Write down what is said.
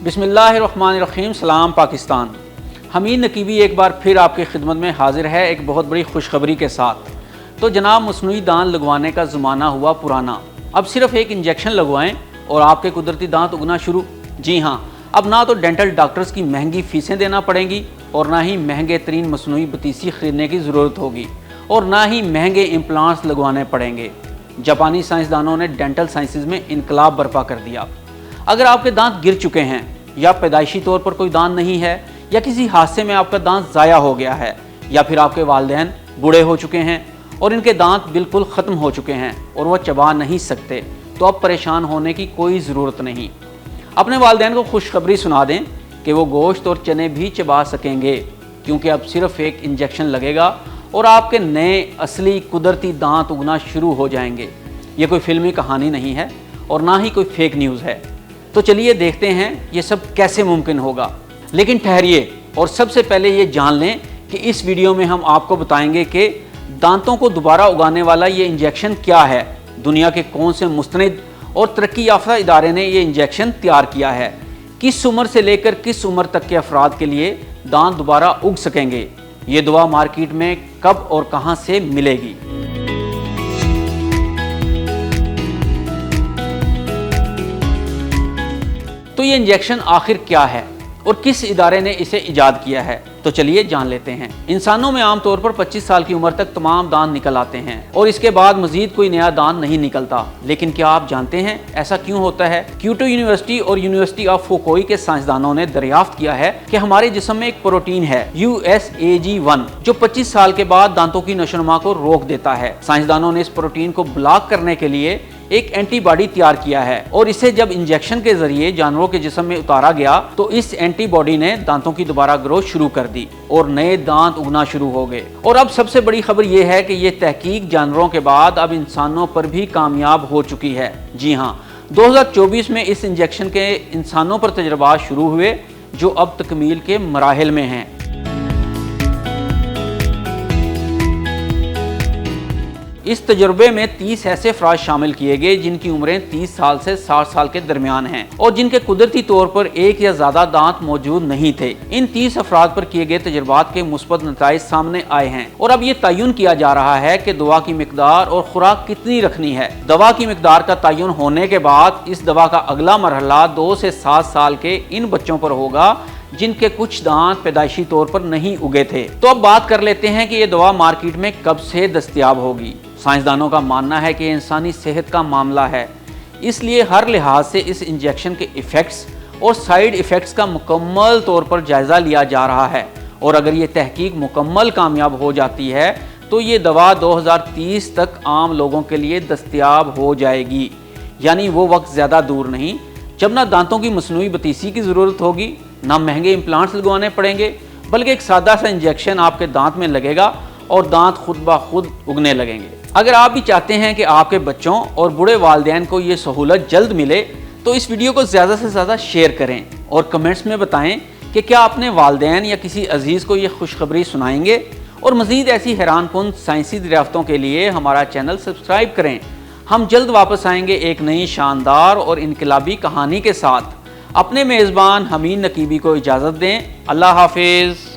बिस्मिल्लाहिर्रहमानिर्रहीम। सलाम पाकिस्तान। हमीद नकीबी एक बार फिर आपकी खिदमत में हाजिर है एक बहुत बड़ी खुशखबरी के साथ। तो जनाब, मसनूई दांत लगवाने का ज़माना हुआ पुराना। अब सिर्फ एक इंजेक्शन लगवाएं और आपके कुदरती दांत उगना शुरू। जी हाँ, अब ना तो डेंटल डॉक्टर्स की महंगी फ़ीसें देना पड़ेंगी और ना ही महंगे तरीन मसनूई बतीसी ख़रीदने की ज़रूरत होगी और ना ही महंगे इम्प्लांट्स लगवाने पड़ेंगे। जापानी साइंसदानों ने डेंटल साइंसेज में इनकलाब बर्पा कर दिया। अगर आपके दांत गिर चुके हैं या पैदाइशी तौर पर कोई दांत नहीं है या किसी हादसे में आपका दांत ज़ाया हो गया है या फिर आपके वालिदैन बूढ़े हो चुके हैं और इनके दांत बिल्कुल ख़त्म हो चुके हैं और वह चबा नहीं सकते, तो अब परेशान होने की कोई ज़रूरत नहीं। अपने वालिदैन को खुशखबरी सुना दें कि वो गोश्त और चने भी चबा सकेंगे, क्योंकि अब सिर्फ एक इंजेक्शन लगेगा और आपके नए असली कुदरती दांत उगना शुरू हो जाएंगे। ये कोई फिल्मी कहानी नहीं है और ना ही कोई फेक न्यूज़ है। तो चलिए देखते हैं ये सब कैसे मुमकिन होगा। लेकिन ठहरिए और सबसे पहले ये जान लें कि इस वीडियो में हम आपको बताएंगे कि दांतों को दोबारा उगाने वाला ये इंजेक्शन क्या है, दुनिया के कौन से मुस्तनिद और तरक्की याफ्ता इदारे ने ये इंजेक्शन तैयार किया है, किस उम्र से लेकर किस उम्र तक के अफराद के लिए दांत दोबारा उग सकेंगे, ये दवा मार्केट में कब और कहाँ से मिलेगी। तो ये इंजेक्शन आखिर क्या है और किस इदारे ने इसे इजाद किया है, तो चलिए जान लेते हैं। इंसानों में आमतौर पर 25 साल की उम्र तक तमाम दांत निकल आते हैं और इसके बाद मजीद कोई नया दांत नहीं निकलता। लेकिन क्या आप जानते हैं ऐसा क्यों होता है? क्योटो यूनिवर्सिटी और यूनिवर्सिटी ऑफ फुकुओका के साइंसदानों ने दरियाफ्त किया है कि हमारे जिस्म में एक प्रोटीन है USAG1 जो 25 साल के बाद दांतों की नशोनुमा को रोक देता है। साइंसदानों ने इस प्रोटीन को ब्लॉक करने के लिए एक एंटीबॉडी तैयार किया है और इसे जब इंजेक्शन के जरिए जानवरों के जिस्म में उतारा गया तो इस एंटीबॉडी ने दांतों की दोबारा ग्रोथ शुरू कर दी और नए दांत उगना शुरू हो गए। और अब सबसे बड़ी खबर यह है कि यह तहकीक जानवरों के बाद अब इंसानों पर भी कामयाब हो चुकी है। जी हाँ, 2024 में इस इंजेक्शन के इंसानों पर तजर्बात शुरू हुए जो अब तकमील के मराहिल में हैं। इस तजुर्बे में 30 ऐसे अफराद शामिल किए गए जिनकी उम्रें 30 साल से 60 साल के दरमियान हैं और जिनके कुदरती तौर पर एक या ज्यादा दांत मौजूद नहीं थे। इन 30 अफराद पर किए गए तजुर्बात के मुस्बत नताइज सामने आए हैं और अब ये तयन किया जा रहा है कि दवा की मिकदार और खुराक कितनी रखनी है। दवा की मिकदार का तयन होने के बाद इस दवा का अगला मरहला 2 से 7 साल के इन बच्चों पर होगा जिनके कुछ दांत पैदाइशी तौर पर नहीं उगे थे। तो अब बात कर लेते हैं कि ये दवा मार्केट में कब से दस्तयाब होगी। साइंसदानों का मानना है कि इंसानी सेहत का मामला है, इसलिए हर लिहाज से इस इंजेक्शन के इफ़ेक्ट्स और साइड इफ़ेक्ट्स का मुकम्मल तौर पर जायज़ा लिया जा रहा है और अगर ये तहकीक मुकम्मल कामयाब हो जाती है तो ये दवा 2030 तक आम लोगों के लिए दस्तयाब हो जाएगी। यानी वो वक्त ज़्यादा दूर नहीं जब ना दांतों की मसनूई बतीसी की ज़रूरत होगी, ना महंगे इम्प्लांट्स लगवाने पड़ेंगे, बल्कि एक सादा सा इंजेक्शन आपके दांत में लगेगा और दांत खुद ब खुद उगने लगेंगे। अगर आप भी चाहते हैं कि आपके बच्चों और बूढ़े वालिदैन को ये सहूलत जल्द मिले तो इस वीडियो को ज़्यादा से ज़्यादा शेयर करें और कमेंट्स में बताएं कि क्या अपने वालिदैन या किसी अजीज़ को ये खुशखबरी सुनाएंगे। और मज़ीद ऐसी हैरानकुन साइंसी दरियाफ्तों के लिए हमारा चैनल सब्सक्राइब करें। हम जल्द वापस आएंगे एक नई शानदार और इनकलाबी कहानी के साथ। अपने मेज़बान हमीद नकीबी को इजाज़त दें। अल्लाह हाफिज़।